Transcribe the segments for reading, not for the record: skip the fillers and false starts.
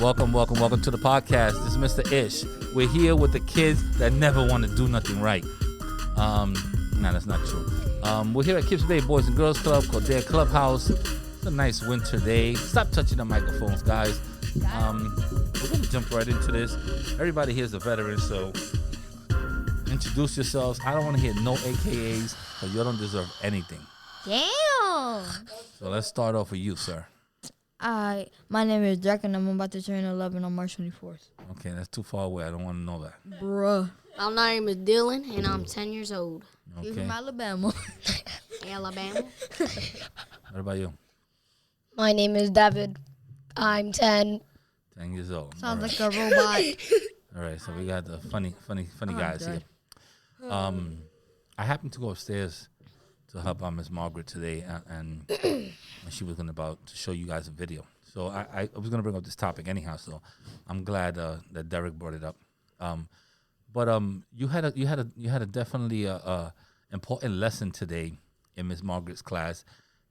welcome to the podcast. This is Mr. Ish. We're here with the kids that never want to do nothing right. No, that's not true. We're here at Kips Boys and Girls Club, Coudert Clubhouse. It's a nice winter day. Stop touching the microphones, guys. We're going to jump right into this. Everybody here is a veteran, so introduce yourselves. I don't want to hear no AKAs, because you don't deserve anything. Damn. So let's start off with you, sir. My name is Jack, and I'm about to turn 11 on March 24th. Okay, that's too far away. I don't want to know that. Bruh. My name is Dylan, and I'm 10 years old. Okay. You're from Alabama. Alabama. What about you? My name is David. I'm 10. 10 years old. Sounds right. like a robot. All right, so we got the funny guys here. I happened to go upstairs to help out Miss Margaret today, and she was about to show you guys a video. So I was going to bring up this topic anyhow. So I'm glad that Derek brought it up. But you had a definitely important lesson today in Miss Margaret's class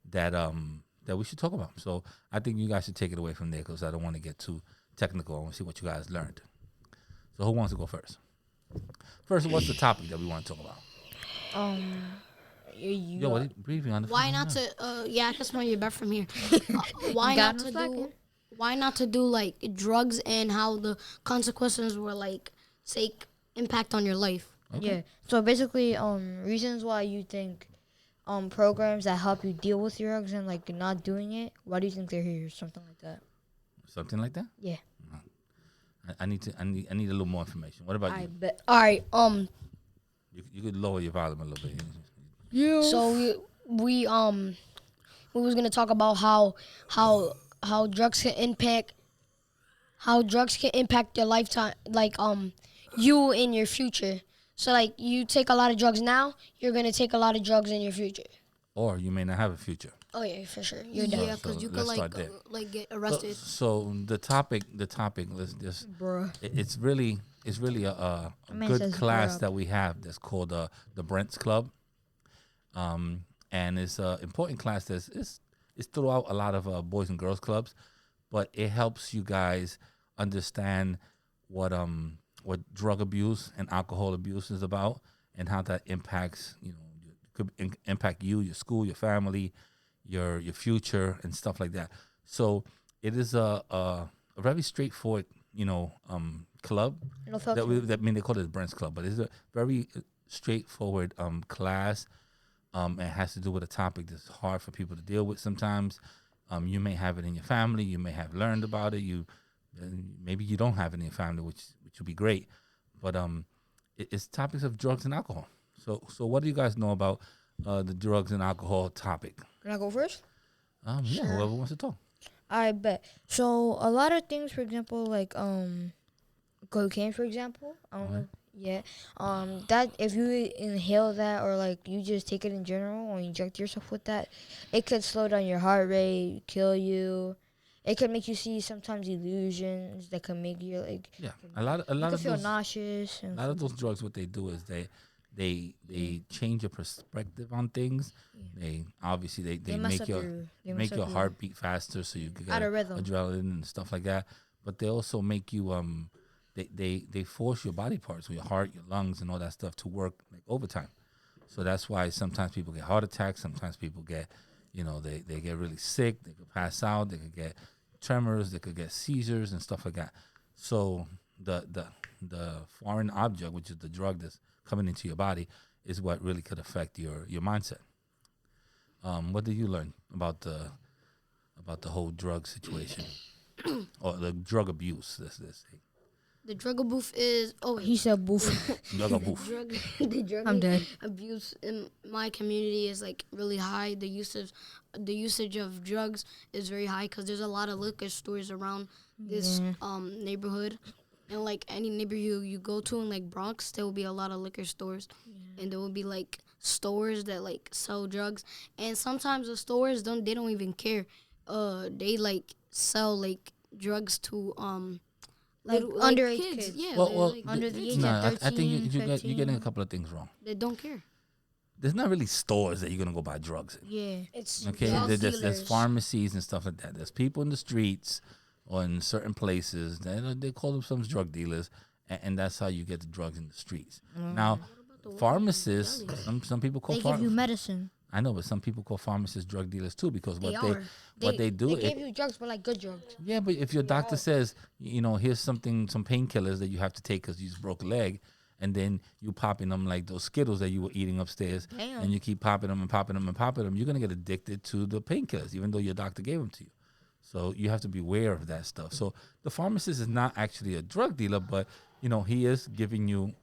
that we should talk about. So I think you guys should take it away from there, because I don't want to get too technical. I want to see what you guys learned. So who wants to go first? First, what's the topic that we want to talk about? Yo, what are you breathing on the Why not to? Yeah, I can smell your breath from here. Why not to do? Why not to do like drugs and how the consequences were like, say, impact on your life? Okay. Yeah. So basically, reasons why you think programs that help you deal with drugs and like not doing it, why do you think they're here? Something like that. Something like that? Yeah. I need a little more information. What about you? Bet. All right. You could lower your volume a little bit. So we was gonna talk about how drugs can impact your lifetime, like you in your future. So like you take a lot of drugs now, you're gonna take a lot of drugs in your future. Or you may not have a future. Oh yeah, for sure. You're done. Yeah, because you could like get arrested. So the topic. Let's just. Bruh. It's really a good class that we have that's called the Brent's Club. And it's an important class it's throughout a lot of boys and girls clubs, but it helps you guys understand what drug abuse and alcohol abuse is about, and how that impacts, could impact you, your school, your family, your future, and stuff like that. So it is a very straightforward, club they call it the Brent's Club, but it's a very straightforward class. It has to do with a topic that's hard for people to deal with sometimes. You may have it in your family. You may have learned about it. Maybe you don't have it in your family, which would be great. But it's topics of drugs and alcohol. So what do you guys know about the drugs and alcohol topic? Can I go first? Yeah, whoever wants to talk. I bet. So a lot of things, for example, like cocaine, for example. Yeah. That if you inhale that, or like you just take it in general or inject yourself with that, it could slow down your heart rate, kill you. It could make you see sometimes illusions that can make you like. Yeah, a lot you of feel those, nauseous. And a lot of those drugs, what they do is they change your perspective on things. They obviously they make your heart beat faster, so you get out of rhythm, adrenaline and stuff like that. But they also make you They force your body parts, so your heart, your lungs, and all that stuff to work like overtime. So that's why sometimes people get heart attacks. Sometimes people get, they get really sick. They could pass out. They could get tremors. They could get seizures and stuff like that. So the foreign object, which is the drug that's coming into your body, is what really could affect your mindset. What did you learn about the whole drug situation or the drug abuse? Let's say. The drug abuse is he said boof. Drug abuse. The drug I'm dead. abuse in my community is like really high. The usage of drugs is very high because there's a lot of liquor stores around this neighborhood, and like any neighborhood you go to in like Bronx, there will be a lot of liquor stores, and there will be like stores that like sell drugs, and sometimes the stores don't even care. They like sell like drugs to Like underage kids. Yeah. Well, like, under the age nah, of 13, I think you're 15. getting a couple of things wrong. they don't care. There's not really stores that you're gonna go buy drugs in. Yeah. It's Okay, drug there's dealers. pharmacies and stuff like that. There's people in the streets or in certain places. They call themselves drug dealers, and that's how you get the drugs in the streets. Now, pharmacists, some people call They give you medicine. I know, but some people call pharmacists drug dealers too, because what They they do. They give you drugs, but like good drugs. Yeah, but if your doctor says, here's some painkillers that you have to take because you just broke a leg, and then you popping them like those Skittles that you were eating upstairs, Damn. and you keep popping them and popping them and popping them, you're gonna get addicted to the painkillers, even though your doctor gave them to you. So you have to be aware of that stuff. So the pharmacist is not actually a drug dealer, but he is giving you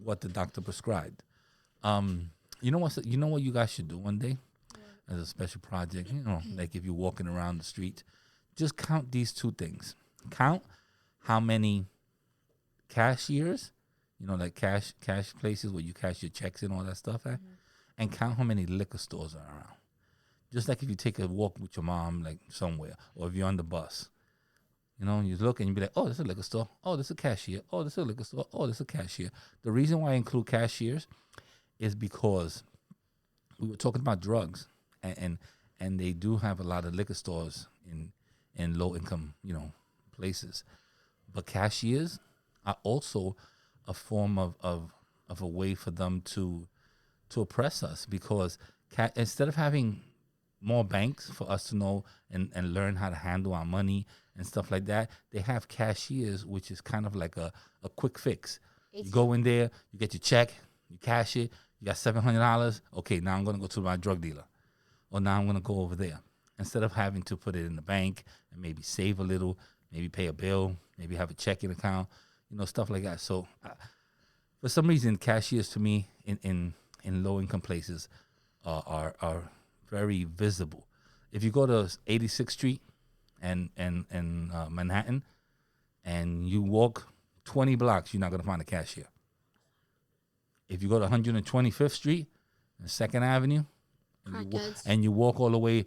what the doctor prescribed. You know what you guys should do one day as a special project. Like if you're walking around the street, just count these two things. Count how many cashiers, like cash places where you cash your checks and all that stuff at, and count how many liquor stores are around. Just like if you take a walk with your mom, like somewhere, or if you're on the bus, you look and you be like, oh, this is a liquor store. Oh, this is a cashier. Oh, this is a liquor store. Oh, this is a cashier. The reason why I include cashiers is because we were talking about drugs, and they do have a lot of liquor stores in low income places, but cashiers are also a form of a way for them to oppress us, because instead of having more banks for us to know and learn how to handle our money and stuff like that, they have cashiers, which is kind of like a quick fix. You go in there, you get your check, you cash it, you got $700. Okay, now I'm going to go to my drug dealer. Or now I'm going to go over there. Instead of having to put it in the bank and maybe save a little, maybe pay a bill, maybe have a checking account, stuff like that. So for some reason, cashiers to me in low-income places are very visible. If you go to 86th Street and Manhattan and you walk 20 blocks, you're not going to find a cashier. If you go to 125th Street and 2nd Avenue, and you walk all the way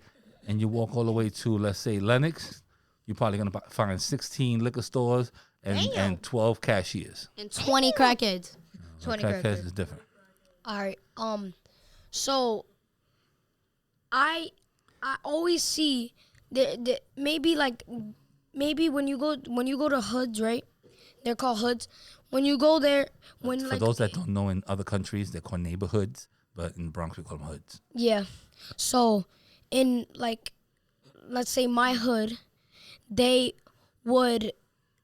to, let's say, Lenox, you're probably gonna find 16 liquor stores and 12 cashiers and 20 crackheads. 20 crackheads is different. All right. So I always see the maybe when you go to hoods, right? They're called hoods. When you go there, For those that don't know, in other countries they're called neighborhoods, but in Bronx we call them hoods. Yeah. So in let's say my hood, they would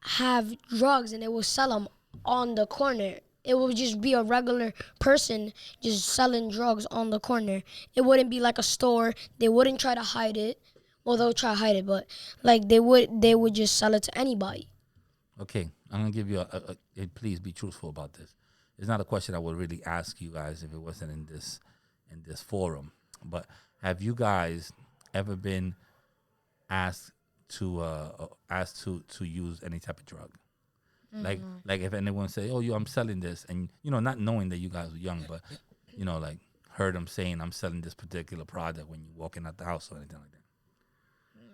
have drugs and they would sell them on the corner. It would just be a regular person just selling drugs on the corner. It wouldn't be like a store. They wouldn't try to hide it. Well, they'll try to hide it, but they would just sell it to anybody. Okay, I'm gonna give you please be truthful about this. It's not a question I would really ask you guys if it wasn't in this forum. But have you guys ever been asked to use any type of drug? Mm-hmm. Like if anyone say, "Oh, I'm selling this," and not knowing that you guys were young, but like heard them saying, "I'm selling this particular product" when you're walking out the house or anything like that.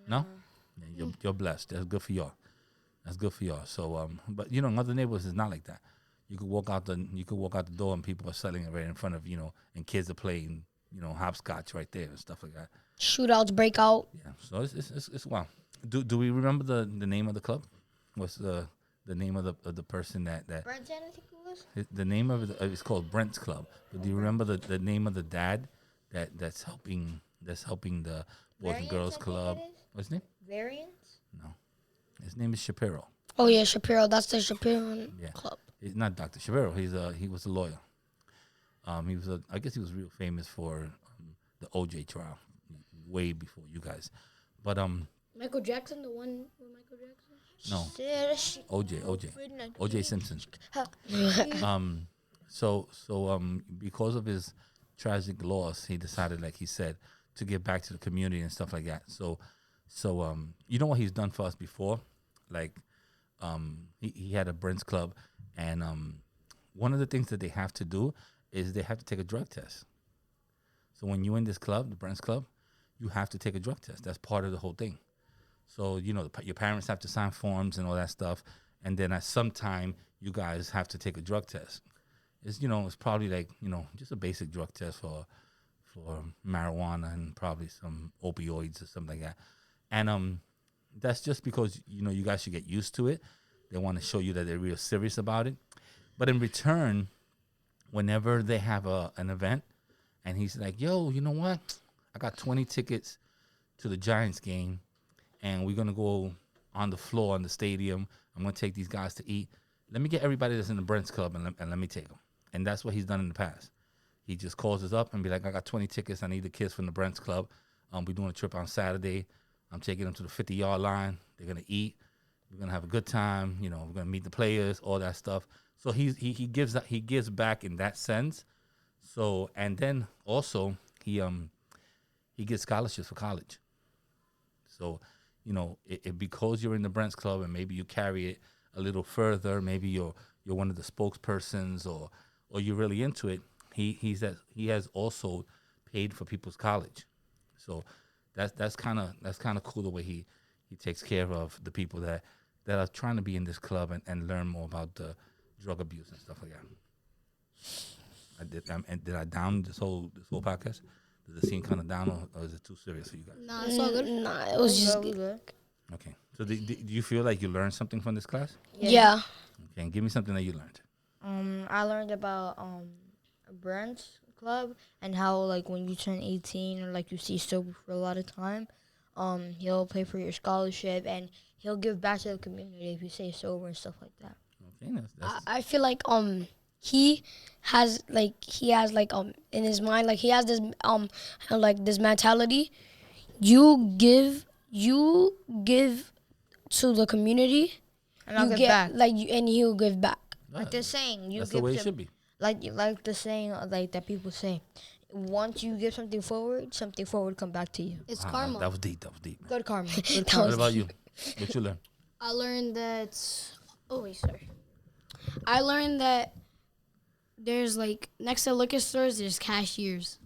No, yeah, you're blessed. That's good for y'all. That's good for y'all. So, but in other neighborhoods, it's not like that. You could walk out the door and people are selling it right in front of and kids are playing hopscotch right there and stuff like that. Shootouts break out. Yeah. So it's wow. Do we remember the name of the club? What's the name of the person that Brent, I think it was. The name of it is called Brent's Club. But do you remember the name of the dad that's helping the Boys and Girls Club? What's his name? Variance? No. His name is Shapiro. Oh yeah, Shapiro. That's the Shapiro Club. He's not Dr. Shapiro. He was a lawyer. I guess he was real famous for the OJ trial, way before you guys. But Michael Jackson, the one with Michael Jackson. No. OJ Simpson. So because of his tragic loss, he decided, like he said, to give back to the community and stuff like that. So you know what he's done for us before? Like, he had a Brent's Club, and one of the things that they have to do is they have to take a drug test. So when you're in this club, the Brent's Club, you have to take a drug test. That's part of the whole thing. So, your parents have to sign forms and all that stuff, and then at some time, you guys have to take a drug test. It's probably like, just a basic drug test for marijuana and probably some opioids or something like that. And that's just because you guys should get used to it. They want to show you that they're real serious about it. But in return, whenever they have an event, and he's like, "Yo, you know what? I got 20 tickets to the Giants game, and we're gonna go on the floor in the stadium. I'm gonna take these guys to eat. Let me get everybody that's in the Brent's Club and let me take them." And that's what he's done in the past. He just calls us up and be like, "I got 20 tickets. I need the kids from the Brent's Club. We're doing a trip on Saturday. I'm taking them to the 50-yard line. They're gonna eat. We're gonna have a good time. We're gonna meet the players, all that stuff." So he gives back in that sense. So, and then also he gets scholarships for college. So, because you're in the Brent's Club and maybe you carry it a little further, maybe you're one of the spokespersons or you're really into it. He has also paid for people's college. So that's kind of cool the way he takes care of the people that are trying to be in this club and learn more about the drug abuse and stuff like that. Did I down this whole podcast? Does it seem kind of down or is it too serious for you guys? Nah, it's all good. Nah, it was just good. Okay. So do you feel like you learned something from this class? yeah. Okay, and give me something that you learned. I learned about Brent's Club and how like when you turn 18 or like you see sober for a lot of time, he'll pay for your scholarship and he'll give back to the community if you stay sober and stuff like that. Okay, that's I feel like he has in his mind like he has this like this mentality. You give to the community, And I'll you give get back. and he'll give back. Like the saying, you that's give the way it to- should be. like the saying like that people say. Once you give something forward come back to you. It's Wow, karma. That was deep. Man. Good karma. Good That karma. What about you? What you learn? I learned that. Oh wait, sorry. I learned that There's like next to liquor stores, there's cashiers.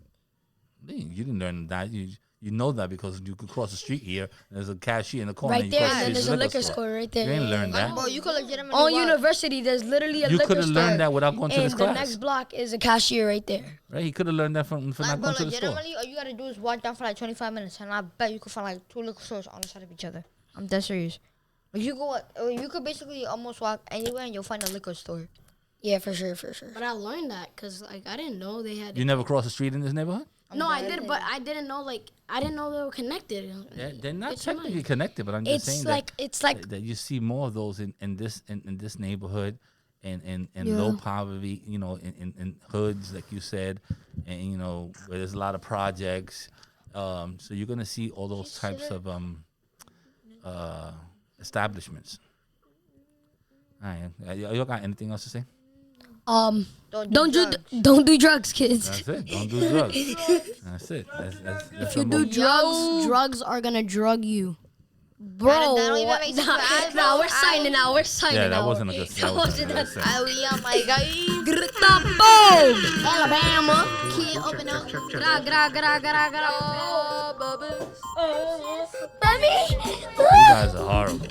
You didn't learn that. You know that because you could cross the street here. And there's a cashier in the corner. right you there, cross the and then street, there's a it's liquor store right there. You ain't learned that. Bro, you could legitimately On walk. University, there's literally a You liquor could have store. learned that without going to and this the class. next block is a cashier right there. Right? He could have learned that from Like, not bro, going to the store. legitimately, all you gotta do is walk down for like 25 minutes, and I bet you could find like 2 liquor stores on the side of each other. I'm dead serious. Like you could basically almost walk anywhere and you'll find a liquor store. Yeah, for sure. But I learned that because like I didn't know they had. You never crossed the street in this neighborhood? No, I did, but I didn't know I didn't know they were connected. Yeah, they're not It's technically nice. connected, but I'm just saying It's like that you see more of those in this neighborhood and low poverty, in hoods like you said, and where there's a lot of projects. So you're gonna see all those types of establishments. All right, you got anything else to say? Don't don't do drugs, kids. That's it. Don't do drugs. That's it. That's If you the do drugs, drugs are gonna drug you. Bro, That don't even make sense. nah, we're signing out. We're signing out. Yeah, that wasn't a good. That wasn't a good sense. Oh my god. Boom! Alabama, kid open up. You guys are horrible.